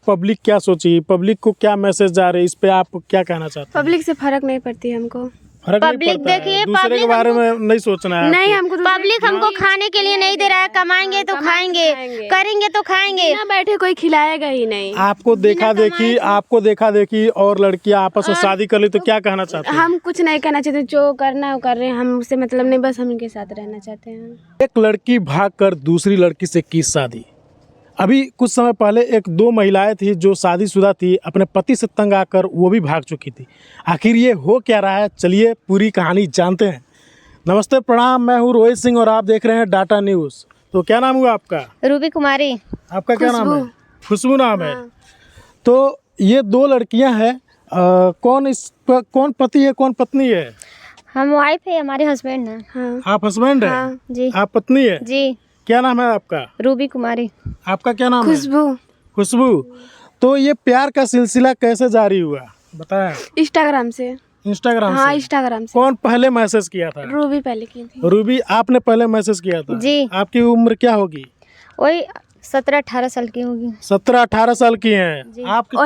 Public क्या सोची, public को क्या मैसेज जा रहे हैं, इस पे आप क्या कहना चाहते हैं? पब्लिक से फर्क नहीं पड़ती हमको। फर्क नहीं पब्लिक पड़ता है, देखिए, दूसरे के पब्लिक बारे में नहीं सोचना है नहीं, आपको। हमको पब्लिक हमको खाने के लिए नहीं दे रहा है, कमाएंगे तो खाएंगे, करेंगे तो खाएंगे। बिना बैठे कोई खिलाएगा ही नहीं। आपको देखा देखी और लड़कियां आपस में शादी कर ली तो क्या कहना चाहते हैं? हम कुछ नहीं कहना चाहते, जो करना है वो कर रहे हैं, हमसे मतलब नहीं, बस हम इनके साथ रहना चाहते हैं। एक लड़की भागकर दूसरी लड़की से की शादी। अभी कुछ समय पहले एक दो महिलाएं थी जो शादीशुदा थी, अपने पति से तंग आकर वो भी भाग चुकी थी। आखिर ये हो क्या रहा है, चलिए पूरी कहानी जानते हैं। नमस्ते, प्रणाम, मैं हूँ रोहित सिंह और आप देख रहे हैं डाटा न्यूज़। तो क्या नाम हुआ आपका? रूबी कुमारी। आपका क्या नाम है? खुशबू नाम है। तो ये दो लड़कियां हैं, कौन पति है कौन पत्नी है? हम वाइफ है, हमारे हस्बैंड है। हाँ। आप हस्बैंड है? हाँ। जी। आप पत्नी है? जी। क्या नाम है आपका? रूबी कुमारी। आपका क्या नाम है? खुशबू। खुशबू। तो ये प्यार का सिलसिला कैसे जारी हुआ, बताया? इंस्टाग्राम से। इंस्टाग्राम हाँ, से? इंस्टाग्राम से। कौन पहले मैसेज किया था? रूबी पहले की थी। रूबी, आपने पहले मैसेज किया था? जी। आपकी उम्र क्या होगी? वही 17-18 साल की होगी। 17-18 साल की हैं। आप कितना?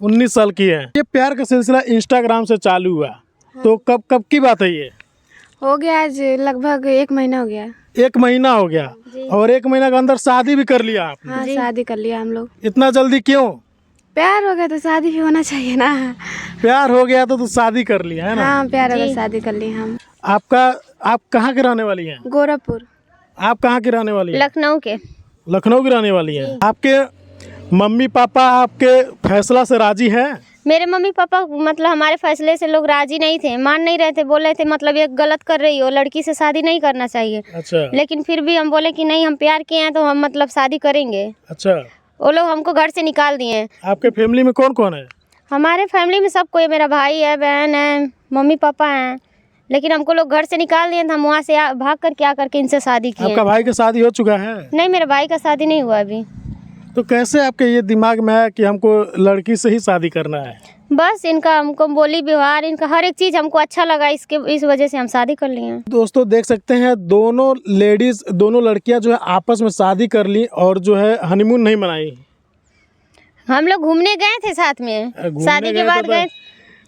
19 साल की हैं। ये प्यार का सिलसिला इंस्टाग्राम से चालू हुआ। तो कब की बात है ये? हो गया आज लगभग 1 महीना हो गया। 1 महीना हो गया। और 1 महीना के अंदर शादी भी कर लिया आपने? हाँ, शादी कर लिया हम लोग। इतना जल्दी क्यों? प्यार हो गया तो शादी भी होना चाहिए ना। प्यार हो गया तो शादी कर लिया है ना? हाँ, प्यार हो गया शादी कर ली हम। आप कहाँ की रहने वाली हैं? गोरखपुर। आप कहाँ की रहने वाली हैं? लखनऊ के। लखनऊ की रहने वाली हैं। आपके मम्मी पापा आपके फैसला से राजी हैं? मेरे मम्मी पापा मतलब हमारे फैसले से लोग राजी नहीं थे, मान नहीं रहे थे, बोल रहे थे मतलब ये गलत कर रही हो, लड़की से शादी नहीं करना चाहिए। अच्छा। लेकिन फिर भी हम बोले कि नहीं, हम प्यार किए हैं तो हम मतलब शादी करेंगे। अच्छा। वो लोग हमको घर से निकाल दिए। आपके फैमिली में कौन कौन है? हमारे फैमिली में सब कोई, मेरा भाई है, बहन है, मम्मी पापा हैं, लेकिन हमको लोग घर से निकाल दिए तो हम वहाँ से भाग कर क्या करके इनसे शादी किए। आपका भाई का शादी हो चुका है? नहीं, मेरे भाई का शादी नहीं हुआ अभी। तो कैसे आपके ये दिमाग में है कि हमको लड़की से ही शादी करना है? बस इनका हमको बोली व्यवहार, इनका हर एक चीज़ हमको अच्छा लगा, इस वजह से हम शादी कर लिए। दोस्तों देख सकते हैं, दोनों लड़कियां जो है आपस में शादी कर ली और जो है हनीमून नहीं मनाई। हम लोग घूमने गए थे साथ में, शादी के बाद गए।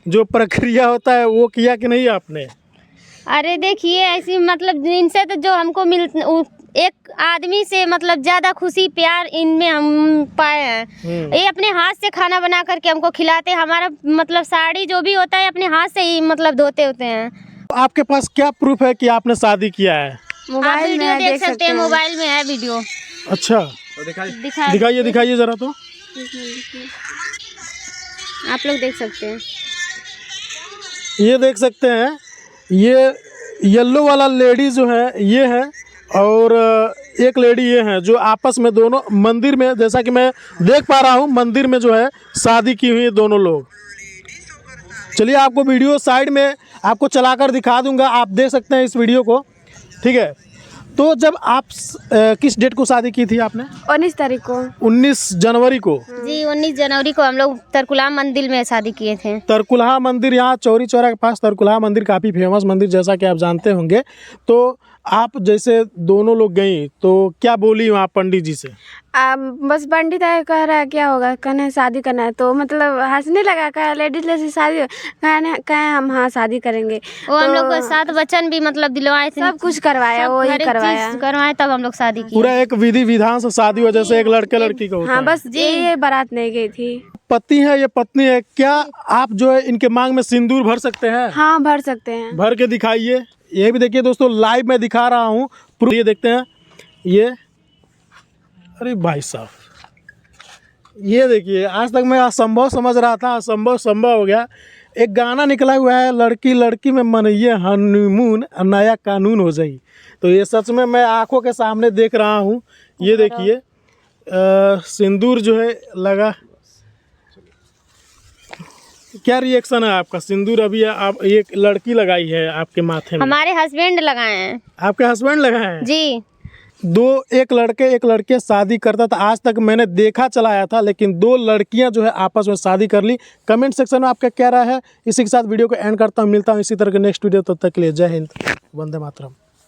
जो प्रक्रिया होता है वो किया कि नहीं आपने? अरे देखिए, ऐसी मतलब इनसे तो जो हमको एक आदमी से मतलब ज्यादा खुशी प्यार इनमें हम पाए हैं। ये अपने हाथ से खाना बना करके हमको खिलाते, हमारा मतलब साड़ी जो भी होता है अपने हाथ से ही मतलब धोते होते हैं। आपके पास क्या प्रूफ है कि आपने शादी किया है? आप वीडियो देख सकते हैं, मोबाइल में है वीडियो। अच्छा, दिखाइए जरा। तो आप लोग देख सकते हैं, ये देख सकते हैं, ये येलो वाला लेडी जो है ये है और एक लेडी ये है जो आपस में दोनों मंदिर में, जैसा कि मैं देख पा रहा हूँ, मंदिर में जो है शादी की हुई है दोनों लोग। चलिए आपको वीडियो साइड में आपको चलाकर दिखा दूंगा, आप देख सकते हैं इस वीडियो को, ठीक है? तो जब आप किस डेट को शादी की थी आपने? 19 तारीख को। 19 जनवरी को? जी, 19 जनवरी को हम लोग तरकुलहा मंदिर में शादी किए थे। तरकुलहा मंदिर, यहाँ चौरी चौरा के पास तरकुलहा मंदिर काफ़ी फेमस मंदिर, जैसा कि आप जानते होंगे। तो आप जैसे दोनों लोग गई तो क्या बोली वहाँ पंडित जी से? बस पंडित आया, कह रहा है क्या होगा, कहना है शादी करना है, तो मतलब हंसने लगा, कहा लेडीज से शादी, कहे हम हाँ शादी करेंगे। वो हम लोग को 7 वचन भी मतलब दिलवाए थे, सब कुछ करवाया, वो ही करवाया, तब हम लोग शादी की। पूरा एक विधि विधान से शादी हुआ, जैसे एक लड़के लड़की का होता है। हाँ, बस ये बारात नहीं गई थी। पति है, ये पत्नी है, क्या आप जो है इनके मांग में सिंदूर भर सकते हैं? हाँ, भर सकते हैं। भर के दिखाइए। ये भी देखिए दोस्तों, लाइव में दिखा रहा हूँ, ये देखते हैं ये। अरे भाई साहब, ये देखिए, आज तक मैं असंभव समझ रहा था, असंभव संभव हो गया। एक गाना निकला हुआ है, लड़की लड़की में मनइए हनीमून, नया कानून हो जाई। तो ये सच में मैं आंखों के सामने देख रहा हूँ। ये देखिए सिंदूर जो है लगा। क्या रिएक्शन है आपका? सिंदूर अभी आप एक लड़की लगाई है आपके माथे में? हमारे हस्बैंड लगाए हैं। आपके हस्बैंड लगाए हैं? जी। एक लड़के शादी करता था, आज तक मैंने देखा चलाया था, लेकिन 2 लड़कियां जो है आपस में शादी कर ली। कमेंट सेक्शन में आपका क्या राय है? इसी के साथ वीडियो को एंड करता हूं, मिलता हूं इसी तरह के नेक्स्ट वीडियो। तब तक के लिए जय हिंद, वंदे मातरम।